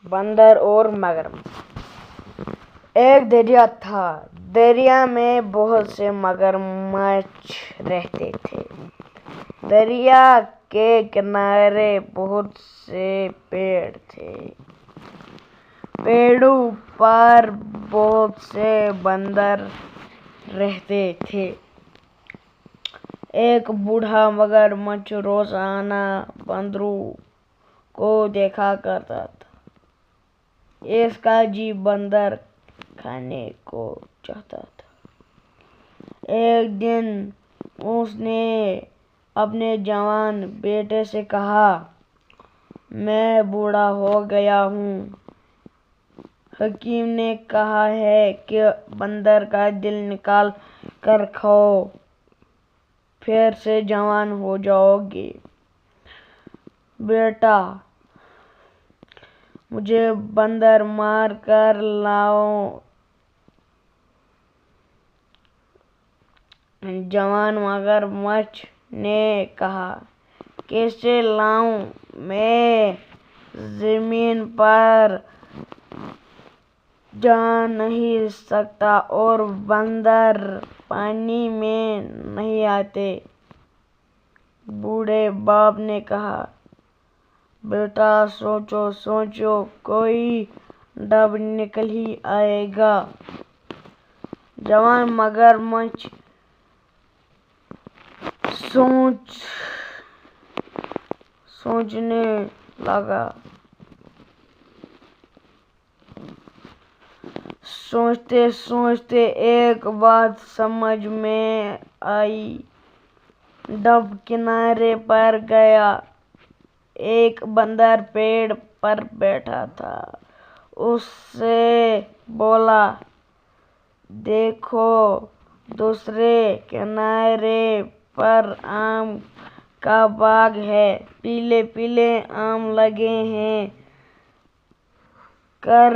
بندر اور مگرمچھ۔ ایک دریا تھا، دریا میں بہت سے مگرمچھ رہتے تھے۔ دریا کے کنارے بہت سے پیڑ تھے، پیڑوں پر بہت سے بندر رہتے تھے۔ ایک بوڑھا مگرمچھ روزانہ بندروں کو دیکھا کرتا تھا۔ اس کا جی بندر کھانے کو چاہتا تھا۔ ایک دن اس نے اپنے جوان بیٹے سے کہا، میں بوڑھا ہو گیا ہوں، حکیم نے کہا ہے کہ بندر کا دل نکال کر کھاؤ، پھر سے جوان ہو جاؤ گے۔ بیٹا، مجھے بندر مار کر لاؤ۔ جوان مگرمچھ نے کہا، کیسے لاؤں؟ میں زمین پر جا نہیں سکتا اور بندر پانی میں نہیں آتے۔ بوڑھے باپ نے کہا، بیٹا سوچو سوچو، کوئی ڈب نکل ہی آئے گا۔ جوان مگرمچھ سوچنے لگا۔ سوچتے سوچتے ایک بات سمجھ میں آئی۔ ڈب کنارے پر گیا، ایک بندر پیڑ پر بیٹھا تھا۔ اس سے بولا، دیکھو، دوسرے کنارے پر آم کا باغ ہے، پیلے پیلے آم لگے ہیں، کر